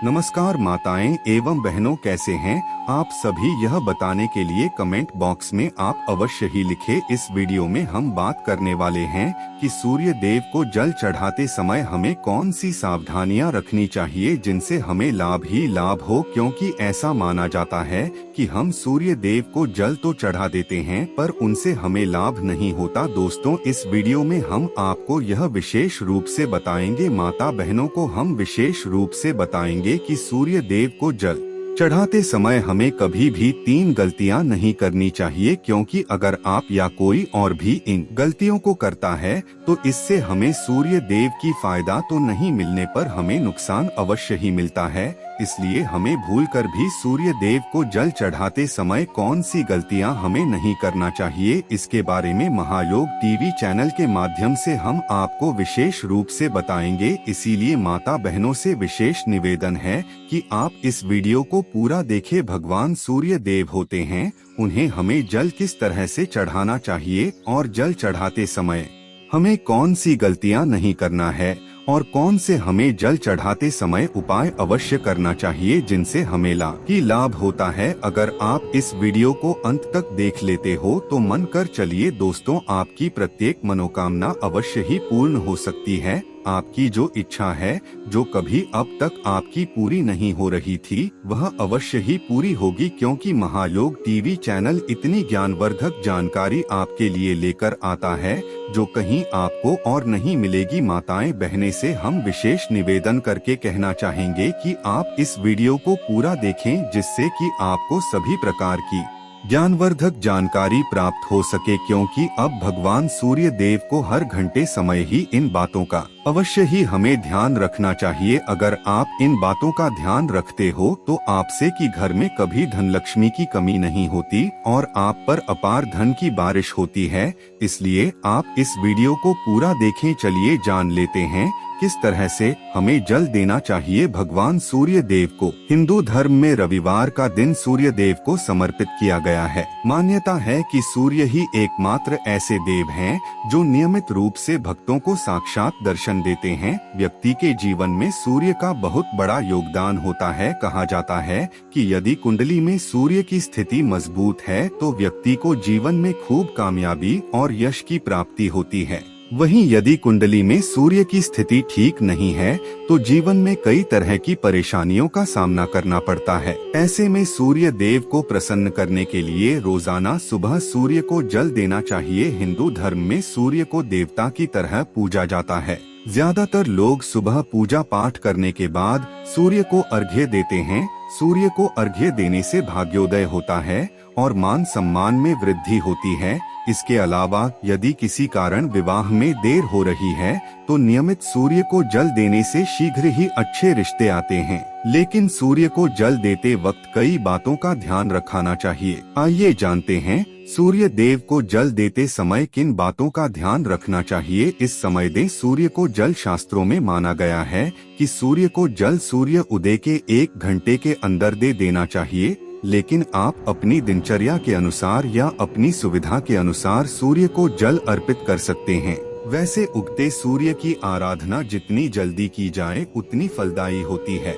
नमस्कार माताएं एवं बहनों, कैसे हैं आप सभी? यह बताने के लिए कमेंट बॉक्स में आप अवश्य ही लिखे। इस वीडियो में हम बात करने वाले हैं कि सूर्य देव को जल चढ़ाते समय हमें कौन सी सावधानियां रखनी चाहिए जिनसे हमें लाभ ही लाभ हो, क्योंकि ऐसा माना जाता है कि हम सूर्य देव को जल तो चढ़ा देते हैं पर उनसे हमें लाभ नहीं होता। दोस्तों, इस वीडियो में हम आपको यह विशेष रूप से बताएंगे, माता बहनों को हम विशेष रूप से बताएंगे कि सूर्य देव को जल चढ़ाते समय हमें कभी भी 3 गलतियां नहीं करनी चाहिए, क्योंकि अगर आप या कोई और भी इन गलतियों को करता है तो इससे हमें सूर्य देव की फायदा तो नहीं मिलने पर हमें नुकसान अवश्य ही मिलता है। इसलिए हमें भूलकर भी सूर्य देव को जल चढ़ाते समय कौन सी गलतियां हमें नहीं करना चाहिए, इसके बारे में महायोग टीवी चैनल के माध्यम से हम आपको विशेष रूप से बताएंगे। इसीलिए माता बहनों से विशेष निवेदन है कि आप इस वीडियो को पूरा देखें। भगवान सूर्य देव होते हैं, उन्हें हमें जल किस तरह से चढ़ाना चाहिए और जल चढ़ाते समय हमें कौन सी गलतियां नहीं करना है और कौन से हमें जल चढ़ाते समय उपाय अवश्य करना चाहिए जिनसे हमें लाभ होता है। अगर आप इस वीडियो को अंत तक देख लेते हो तो मन कर चलिए दोस्तों, आपकी प्रत्येक मनोकामना अवश्य ही पूर्ण हो सकती है। आपकी जो इच्छा है, जो कभी अब तक आपकी पूरी नहीं हो रही थी, वह अवश्य ही पूरी होगी, क्योंकि महायोग टीवी चैनल इतनी ज्ञानवर्धक जानकारी आपके लिए लेकर आता है जो कहीं आपको और नहीं मिलेगी। माताएं बहनें से हम विशेष निवेदन करके कहना चाहेंगे कि आप इस वीडियो को पूरा देखें, जिससे कि आपको सभी प्रकार की ज्ञानवर्धक जानकारी प्राप्त हो सके, क्योंकि अब भगवान सूर्य देव को हर घंटे समय ही इन बातों का अवश्य ही हमें ध्यान रखना चाहिए। अगर आप इन बातों का ध्यान रखते हो तो आपसे कि घर में कभी धन लक्ष्मी की कमी नहीं होती और आप पर अपार धन की बारिश होती है। इसलिए आप इस वीडियो को पूरा देखें। चलिए जान लेते हैं किस तरह से हमें जल देना चाहिए भगवान सूर्य देव को। हिंदू धर्म में रविवार का दिन सूर्य देव को समर्पित किया गया है। मान्यता है कि सूर्य ही एकमात्र ऐसे देव हैं जो नियमित रूप से भक्तों को साक्षात दर्शन देते हैं। व्यक्ति के जीवन में सूर्य का बहुत बड़ा योगदान होता है। कहा जाता है कि यदि कुंडली में सूर्य की स्थिति मजबूत है तो व्यक्ति को जीवन में खूब कामयाबी और यश की प्राप्ति होती है। वहीं यदि कुंडली में सूर्य की स्थिति ठीक नहीं है तो जीवन में कई तरह की परेशानियों का सामना करना पड़ता है। ऐसे में सूर्य देव को प्रसन्न करने के लिए रोजाना सुबह सूर्य को जल देना चाहिए। हिंदू धर्म में सूर्य को देवता की तरह पूजा जाता है। ज्यादातर लोग सुबह पूजा पाठ करने के बाद सूर्य को अर्घ्य देते हैं। सूर्य को अर्घ्य देने से भाग्योदय होता है और मान सम्मान में वृद्धि होती है। इसके अलावा यदि किसी कारण विवाह में देर हो रही है तो नियमित सूर्य को जल देने से शीघ्र ही अच्छे रिश्ते आते हैं। लेकिन सूर्य को जल देते वक्त कई बातों का ध्यान रखना चाहिए। आइए जानते हैं सूर्य देव को जल देते समय किन बातों का ध्यान रखना चाहिए। इस समय दें सूर्य को जल। शास्त्रों में माना गया है कि सूर्य को जल सूर्य उदय के 1 घंटे के अंदर दे देना चाहिए, लेकिन आप अपनी दिनचर्या के अनुसार या अपनी सुविधा के अनुसार सूर्य को जल अर्पित कर सकते हैं। वैसे उगते सूर्य की आराधना जितनी जल्दी की जाए उतनी फलदायी होती है।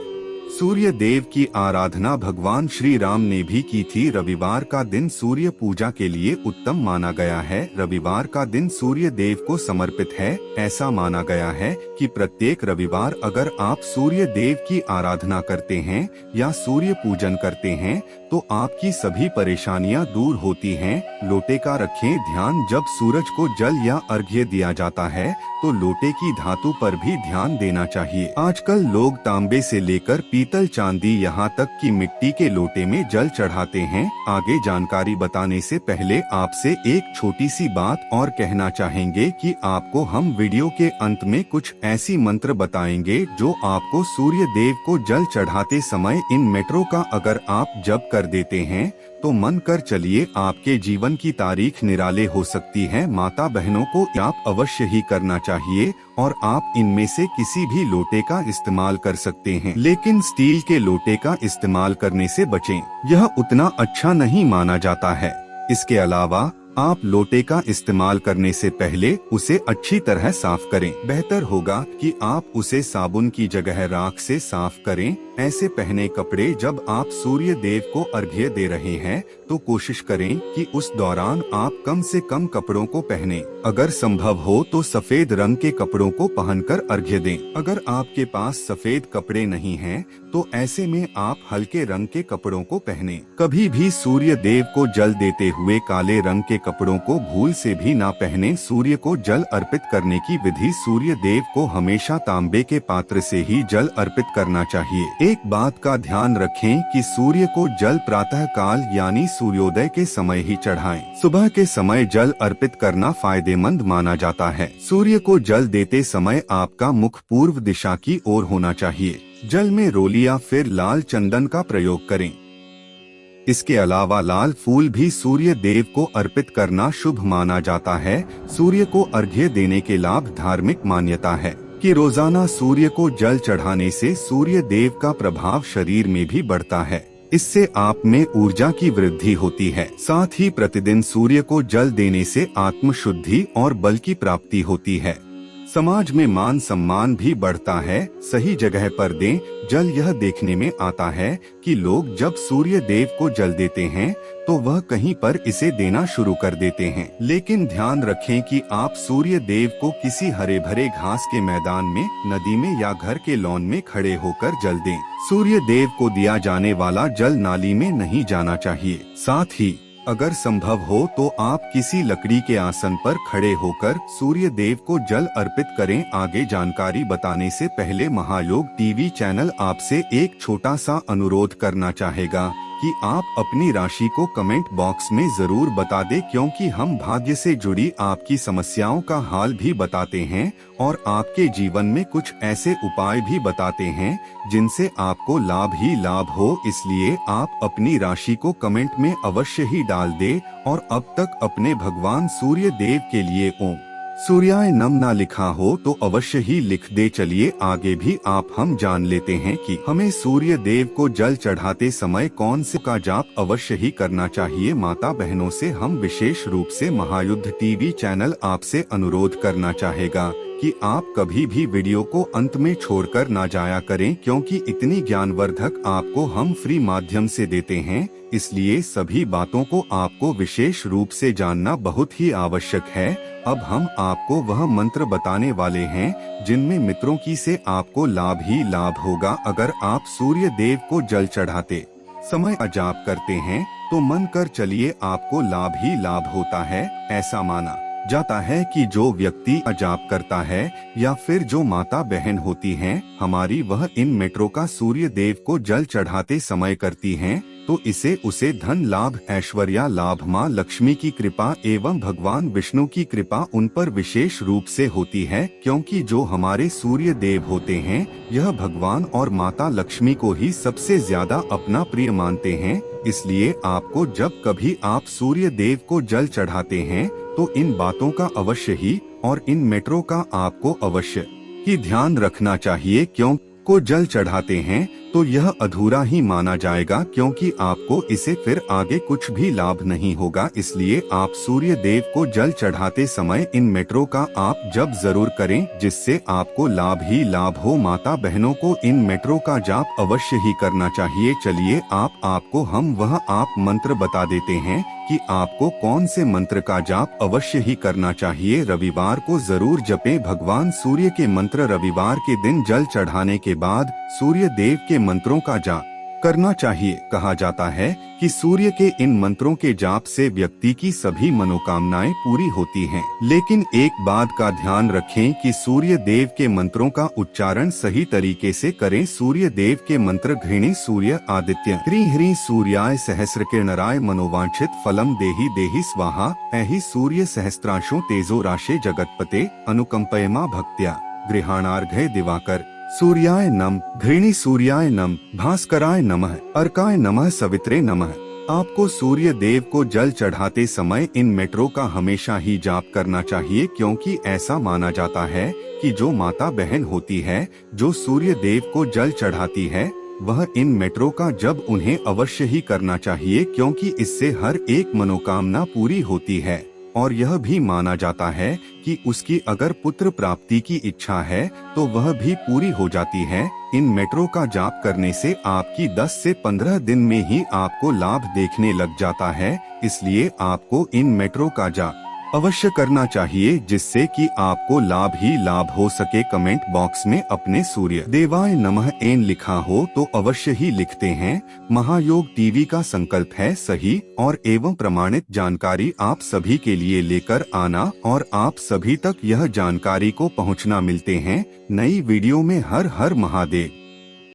सूर्य देव की आराधना भगवान श्री राम ने भी की थी। रविवार का दिन सूर्य पूजा के लिए उत्तम माना गया है। रविवार का दिन सूर्य देव को समर्पित है। ऐसा माना गया है कि प्रत्येक रविवार अगर आप सूर्य देव की आराधना करते हैं या सूर्य पूजन करते हैं तो आपकी सभी परेशानियां दूर होती हैं। लोटे का रखें ध्यान। जब सूरज को जल या अर्घ्य दिया जाता है तो लोटे की धातु पर भी ध्यान देना चाहिए। आजकल लोग तांबे से लेकर पीतल, चांदी, यहाँ तक कि मिट्टी के लोटे में जल चढ़ाते हैं। आगे जानकारी बताने से पहले आपसे एक छोटी सी बात और कहना चाहेंगे कि आपको हम वीडियो के अंत में कुछ ऐसी मंत्र बताएंगे जो आपको सूर्य देव को जल चढ़ाते समय इन मेट्रो का अगर आप जप कर देते हैं तो मन कर चलिए आपके जीवन की तारीख निराले हो सकती है। माता बहनों को आप अवश्य ही करना चाहिए और आप इनमें से किसी भी लोटे का इस्तेमाल कर सकते हैं, लेकिन स्टील के लोटे का इस्तेमाल करने से बचें। यह उतना अच्छा नहीं माना जाता है। इसके अलावा आप लोटे का इस्तेमाल करने से पहले उसे अच्छी तरह साफ करें। बेहतर होगा कि आप उसे साबुन की जगह राख से साफ करें। ऐसे पहने कपड़े जब आप सूर्य देव को अर्घ्य दे रहे हैं तो कोशिश करें कि उस दौरान आप कम से कम कपड़ों को पहने। अगर संभव हो तो सफेद रंग के कपड़ों को पहनकर अर्घ्य दें। अगर आपके पास सफेद कपड़े नहीं हैं तो ऐसे में आप हल्के रंग के कपड़ों को पहने। कभी भी सूर्य देव को जल देते हुए काले रंग के कपड़ों को भूल से भी ना पहने। सूर्य को जल अर्पित करने की विधि। सूर्य देव को हमेशा तांबे के पात्र से ही जल अर्पित करना चाहिए। एक बात का ध्यान रखें कि सूर्य को जल प्रातः काल यानी सूर्योदय के समय ही चढ़ाएं। सुबह के समय जल अर्पित करना फायदेमंद माना जाता है। सूर्य को जल देते समय आपका मुख पूर्व दिशा की ओर होना चाहिए। जल में रोली या फिर लाल चंदन का प्रयोग करें। इसके अलावा लाल फूल भी सूर्य देव को अर्पित करना शुभ माना जाता है। सूर्य को अर्घ्य देने के लाभ। धार्मिक मान्यता है कि रोजाना सूर्य को जल चढ़ाने से सूर्य देव का प्रभाव शरीर में भी बढ़ता है। इससे आप में ऊर्जा की वृद्धि होती है। साथ ही प्रतिदिन सूर्य को जल देने से आत्म शुद्धि और बल की प्राप्ति होती है। समाज में मान सम्मान भी बढ़ता है। सही जगह पर दें जल। यह देखने में आता है कि लोग जब सूर्य देव को जल देते हैं तो वह कहीं पर इसे देना शुरू कर देते हैं। लेकिन ध्यान रखें कि आप सूर्य देव को किसी हरे भरे घास के मैदान में, नदी में या घर के लॉन में खड़े होकर जल दें। सूर्य देव को दिया जाने वाला जल नाली में नहीं जाना चाहिए। साथ ही अगर संभव हो तो आप किसी लकड़ी के आसन पर खड़े होकर सूर्य देव को जल अर्पित करें। आगे जानकारी बताने से पहले महायोग टीवी चैनल आपसे एक छोटा सा अनुरोध करना चाहेगा कि आप अपनी राशि को कमेंट बॉक्स में जरूर बता दें, क्योंकि हम भाग्य से जुड़ी आपकी समस्याओं का हाल भी बताते हैं और आपके जीवन में कुछ ऐसे उपाय भी बताते हैं जिनसे आपको लाभ ही लाभ हो। इसलिए आप अपनी राशि को कमेंट में अवश्य ही डाल दें और अब तक अपने भगवान सूर्य देव के लिए ओम सूर्याय नम ना लिखा हो तो अवश्य ही लिख दे। चलिए आगे भी आप हम जान लेते हैं कि हमें सूर्य देव को जल चढ़ाते समय कौन से का जाप अवश्य ही करना चाहिए। माता बहनों से हम विशेष रूप से महायुद्ध टीवी चैनल आपसे अनुरोध करना चाहेगा कि आप कभी भी वीडियो को अंत में छोड़कर ना जाया करें, क्योंकि इतनी ज्ञानवर्धक आपको हम फ्री माध्यम से देते हैं। इसलिए सभी बातों को आपको विशेष रूप से जानना बहुत ही आवश्यक है। अब हम आपको वह मंत्र बताने वाले हैं जिनमें मित्रों की से आपको लाभ ही लाभ होगा। अगर आप सूर्य देव को जल चढ़ाते समय जाप करते हैं तो मन कर चलिए आपको लाभ ही लाभ होता है। ऐसा माना जाता है कि जो व्यक्ति जाप करता है या फिर जो माता बहन होती हैं हमारी, वह इन मेट्रो का सूर्य देव को जल चढ़ाते समय करती हैं तो इसे उसे धन लाभ, ऐश्वर्या लाभ, माँ लक्ष्मी की कृपा एवं भगवान विष्णु की कृपा उन पर विशेष रूप से होती है। क्योंकि जो हमारे सूर्य देव होते हैं यह भगवान और माता लक्ष्मी को ही सबसे ज्यादा अपना प्रिय मानते हैं। इसलिए आपको जब कभी आप सूर्य देव को जल चढ़ाते हैं तो इन बातों का अवश्य ही और इन मेट्रो का आपको अवश्य ही ध्यान रखना चाहिए। क्यों को जल चढ़ाते हैं तो यह अधूरा ही माना जाएगा, क्योंकि आपको इसे फिर आगे कुछ भी लाभ नहीं होगा। इसलिए आप सूर्य देव को जल चढ़ाते समय इन मेट्रो का आप जप जरूर करें, जिससे आपको लाभ ही लाभ हो। माता बहनों को इन मेट्रो का जाप अवश्य ही करना चाहिए। चलिए आपको हम वह आप मंत्र बता देते हैं कि आपको कौन से मंत्र का जाप अवश्य ही करना चाहिए। रविवार को जरूर जपें भगवान सूर्य के मंत्र। रविवार के दिन जल चढ़ाने के बाद सूर्य देव के मंत्रों का जाप करना चाहिए। कहा जाता है कि सूर्य के इन मंत्रों के जाप से व्यक्ति की सभी मनोकामनाएं पूरी होती हैं। लेकिन एक बात का ध्यान रखें कि सूर्य देव के मंत्रों का उच्चारण सही तरीके से करें। सूर्य देव के मंत्र घृणी सूर्य आदित्य ह्रीं ह्रीं सूर्याय सहस्रकिरणराय मनोवांछित फलम देहि देहि स्वाहा ऐहि सूर्य सहस्त्रांशों तेजो राशे जगतपते अनुकंपयमा भक्त्या गृहाणार्घ्य दिवाकर सूर्याय नम घृणी सूर्याय नम भास्कराय नमः अर्काय नमः सवित्रे नमः। आपको सूर्य देव को जल चढ़ाते समय इन मेट्रो का हमेशा ही जाप करना चाहिए, क्योंकि ऐसा माना जाता है कि जो माता बहन होती है जो सूर्य देव को जल चढ़ाती है वह इन मेट्रो का जप उन्हें अवश्य ही करना चाहिए, क्योंकि इससे हर एक मनोकामना पूरी होती है। और यह भी माना जाता है कि उसकी अगर पुत्र प्राप्ति की इच्छा है तो वह भी पूरी हो जाती है। इन मेट्रो का जाप करने से आपकी 10 से 15 दिन में ही आपको लाभ देखने लग जाता है, इसलिए आपको इन मेट्रो का जाप अवश्य करना चाहिए, जिससे कि आपको लाभ ही लाभ हो सके। कमेंट बॉक्स में अपने सूर्य देवाय नमः एन लिखा हो तो अवश्य ही लिखते हैं। महायोग टीवी का संकल्प है सही और एवं प्रमाणित जानकारी आप सभी के लिए लेकर आना और आप सभी तक यह जानकारी को पहुंचना। मिलते हैं नई वीडियो में। हर हर महादेव।